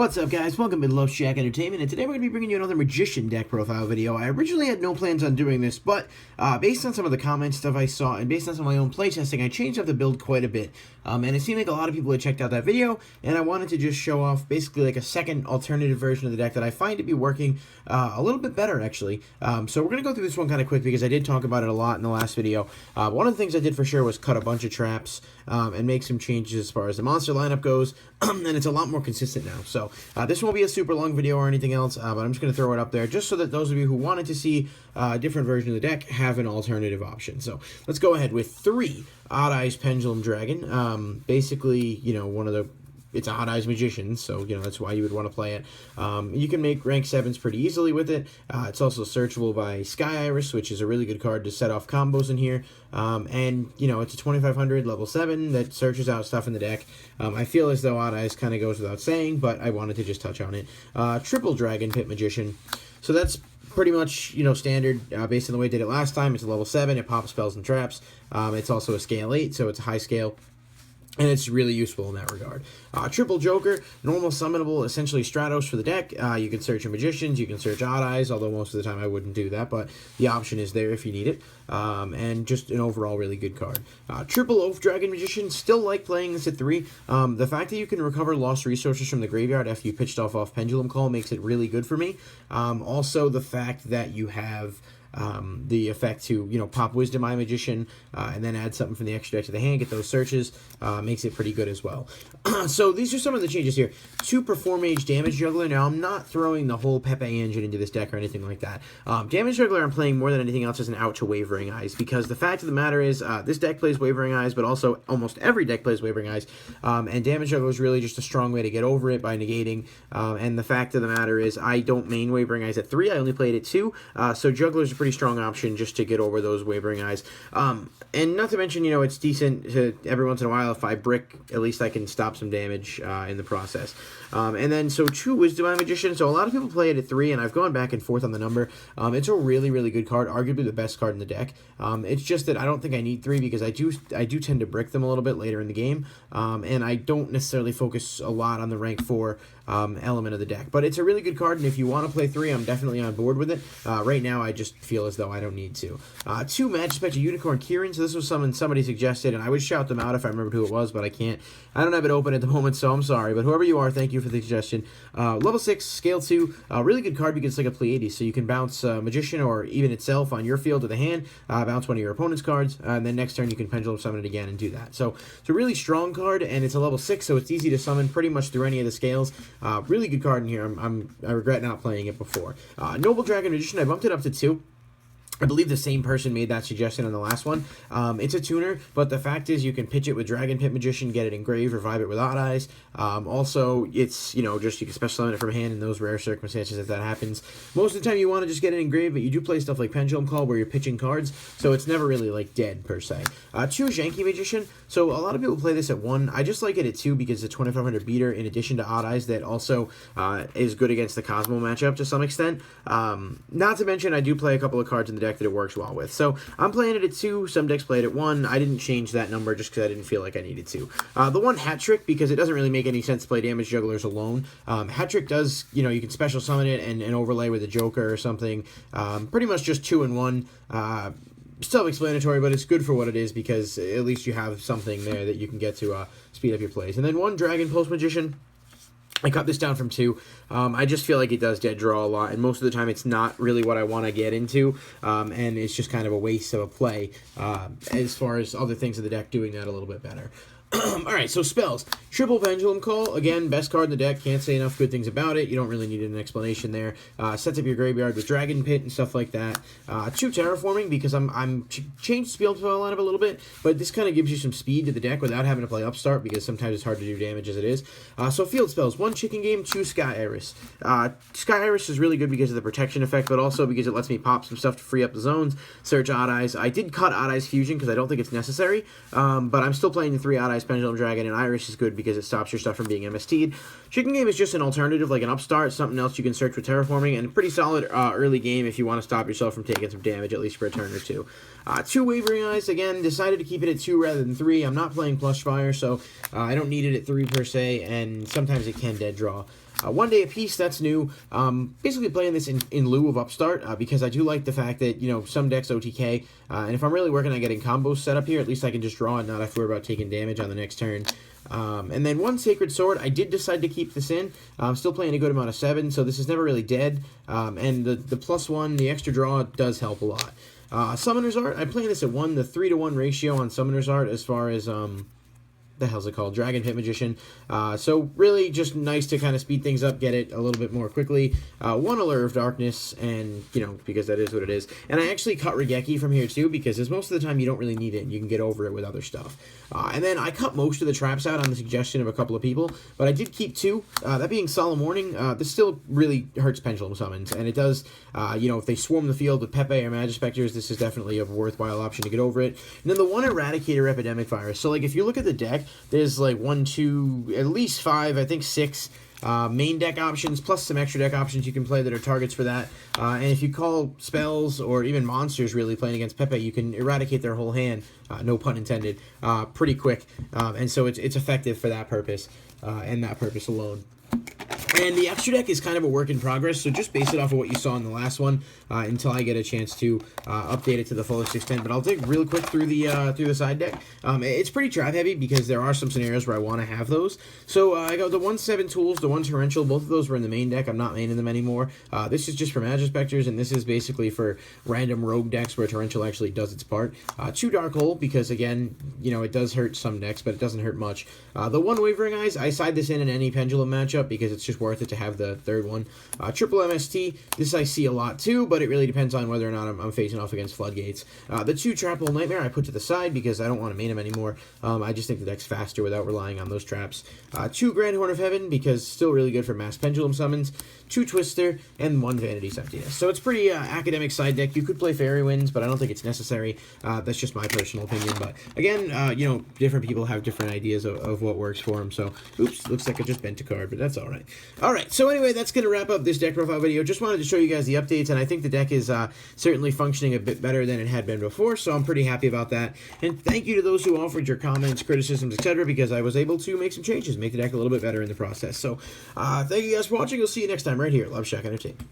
What's up, guys? Welcome to Loveshack Entertainment, and today we're going to be bringing you another Magician deck profile video. I originally had no plans on doing this, but based on some of the comments stuff I saw, and based on some of my own playtesting, I changed up the build quite a bit. And it seemed like a lot of people had checked out that video, and I wanted to just show off basically like a second alternative version of the deck that I find to be working a little bit better, actually. So we're going to go through this one kind of quick because I did talk about it a lot in the last video. One of the things I did for sure was cut a bunch of traps and make some changes as far as the monster lineup goes, and it's a lot more consistent now. So this won't be a super long video or anything else, but I'm just going to throw it up there just so that those of you who wanted to see a different version of the deck have an alternative option. So let's go ahead with 3 Odd Eyes Pendulum Dragon. Basically, you know, it's a Odd Eyes Magician, so, you know, that's why you would want to play it. You can make rank 7s pretty easily with it. It's also searchable by Sky Iris, which is a really good card to set off combos in here. And, you know, it's a 2500 level 7 that searches out stuff in the deck. I feel as though Odd Eyes kind of goes without saying, but I wanted to just touch on it. Triple Dragon Pit Magician. So that's pretty much, you know, standard based on the way I did it last time. It's a level 7. It pops spells and traps. It's also a scale 8, so it's a high scale. And it's really useful in that regard. Triple Joker, normal summonable, essentially Stratos for the deck. You can search your Magicians, you can search Odd Eyes, although most of the time I wouldn't do that, but the option is there if you need it. And just an overall really good card. Triple Oath Dragon Magician, still like playing this at 3. The fact that you can recover lost resources from the graveyard after you pitched off Pendulum Call makes it really good for me. Also, the fact that you have the effect to, you know, pop Wisdom Eye Magician and then add something from the extra deck to the hand, get those searches, makes it pretty good as well. So these are some of the changes here. 2 Perform Mage Damage Juggler. Now, I'm not throwing the whole Pepe engine into this deck or anything like that. Damage Juggler I'm playing more than anything else as an out to Wavering Eyes, because the fact of the matter is this deck plays Wavering Eyes, but also almost every deck plays Wavering Eyes, and Damage Juggler is really just a strong way to get over it by negating, and the fact of the matter is I don't main Wavering Eyes at 3, I only play it at 2, so Juggler's a pretty strong option just to get over those Wavering Eyes. And not to mention, you know, it's decent to every once in a while, if I brick, at least I can stop some damage in the process. And then, so 2 Wisdom Eye Magician. So a lot of people play it at 3, and I've gone back and forth on the number. It's a really, really good card, arguably the best card in the deck. It's just that I don't think I need 3 because I do tend to brick them a little bit later in the game, and I don't necessarily focus a lot on the rank 4 element of the deck. But it's a really good card, and if you want to play 3, I'm definitely on board with it. Right now, I just feel as though I don't need to. 2 Magic Spectre Unicorn Kieran. So this was something somebody suggested, and I would shout them out if I remembered who it was, but I can't. I don't have it open at the moment, so I'm sorry. But whoever you are, thank you for the suggestion. Level 6, Scale 2. Really good card because it's like a Pleiades, so you can bounce Magician or even itself on your field to the hand, bounce one of your opponent's cards, and then next turn you can Pendulum Summon it again and do that. So it's a really strong card, and it's a level 6, so it's easy to summon pretty much through any of the scales. Really good card in here. I regret not playing it before. Noble Dragon Magician, I bumped it up to 2. I believe the same person made that suggestion on the last one. It's a tuner, but the fact is you can pitch it with Dragon Pit Magician, get it engraved, revive it with Odd Eyes. Also, it's, you know, just you can special summon it from hand in those rare circumstances if that happens. Most of the time you want to just get it engraved, but you do play stuff like Pendulum Call where you're pitching cards, so it's never really, like, dead, per se. 2 Janky Magician. So a lot of people play this at 1. I just like it at 2 because it's a 2500 beater in addition to Odd Eyes that also is good against the Cosmo matchup to some extent. Not to mention I do play a couple of cards in the deck that it works well with. So I'm playing it at 2. Some decks play it at 1. I didn't change that number just because I didn't feel like I needed to. The 1 Hat Trick, because it doesn't really make any sense to play Damage Jugglers alone. Hat Trick does, you know, you can special summon it and overlay with a Joker or something. Pretty much just 2 in 1. Self-explanatory, but it's good for what it is because at least you have something there that you can get to speed up your plays. And then 1 Dragon Pulse Magician. I cut this down from 2. I just feel like it does dead draw a lot, and most of the time it's not really what I want to get into, and it's just kind of a waste of a play as far as other things in the deck doing that a little bit better. Alright, so spells. Triple Pendulum Call. Again, best card in the deck. Can't say enough good things about it. You don't really need an explanation there. Sets up your graveyard with Dragon Pit and stuff like that. 2 Terraforming, because I'm changed spell lineup a little bit, but this kind of gives you some speed to the deck without having to play Upstart, because sometimes it's hard to do damage as it is. So field spells. 1 Chicken Game, 2 Sky Iris. Sky Iris is really good because of the protection effect, but also because it lets me pop some stuff to free up the zones, search Odd Eyes. I did cut Odd Eyes Fusion because I don't think it's necessary, but I'm still playing the 3 Odd Eyes Pendulum Dragon, and Iris is good because it stops your stuff from being MST'd. Chicken Game is just an alternative, like an Upstart, something else you can search with Terraforming, and a pretty solid early game if you want to stop yourself from taking some damage, at least for a turn or 2. 2 Wavering Eyes, again, decided to keep it at 2 rather than 3. I'm not playing Plush Fire, so I don't need it at 3 per se, and sometimes it can dead draw. 1 day a piece, that's new. Basically playing this in lieu of Upstart because I do like the fact that, you know, some decks OTK, and if I'm really working on getting combos set up here, at least I can just draw and not have to worry about taking damage on the next turn. And then 1 Sacred Sword, I did decide to keep this in. I'm still playing a good amount of 7, so this is never really dead. And the +1, the extra draw, does help a lot. Summoner's Art, I'm playing this at 1, the 3-to-1 ratio on Summoner's Art as far as, the hell's it called? Dragon Pit Magician. So really just nice to kind of speed things up, get it a little bit more quickly. 1 Allure of Darkness, and, you know, because that is what it is. And I actually cut Regeki from here too, because as most of the time you don't really need it, and you can get over it with other stuff. And then I cut most of the traps out on the suggestion of a couple of people, but I did keep 2. That being Solemn Warning, this still really hurts Pendulum summons, and it does, you know, if they swarm the field with Pepe or Magispectors, this is definitely a worthwhile option to get over it. And then the 1 Eradicator Epidemic Virus. So, like, if you look at the deck, there's like 1, 2, at least 5, I think 6 main deck options, plus some extra deck options you can play that are targets for that. And if you call spells or even monsters really playing against Pepe, you can eradicate their whole hand, no pun intended, pretty quick. And so it's effective for that purpose, and that purpose alone. And the extra deck is kind of a work in progress, so just base it off of what you saw in the last one until I get a chance to update it to the fullest extent. But I'll dig real quick through the side deck. It's pretty trap heavy because there are some scenarios where I want to have those. So I got the 1/7 tools, the 1 torrential. Both of those were in the main deck. I'm not maining them anymore. This is just for Magispectors, and this is basically for random rogue decks where torrential actually does its part. 2 Dark Hole because again, you know, it does hurt some decks, but it doesn't hurt much. The 1 Wavering Eyes, I side this in any Pendulum matchup because it's just worth it to have the 3rd one. Triple MST, this I see a lot too, but it really depends on whether or not I'm facing off against Floodgates. The 2 Trap Hole Nightmare I put to the side because I don't want to main them anymore. I just think the deck's faster without relying on those traps. 2 Grand Horn of Heaven because still really good for mass Pendulum summons. 2 Twister, and 1 Vanity's Emptiness. So it's pretty academic side deck. You could play Fairy Winds, but I don't think it's necessary. That's just my personal opinion. But again, you know, different people have different ideas of what works for them. So, oops, looks like I just bent a card, but that's all right. All right, so anyway, that's going to wrap up this deck profile video. Just wanted to show you guys the updates, and I think the deck is certainly functioning a bit better than it had been before, so I'm pretty happy about that. And thank you to those who offered your comments, criticisms, etc., because I was able to make some changes, make the deck a little bit better in the process. So, thank you guys for watching. We'll see you next time right here at Loveshack Entertainment.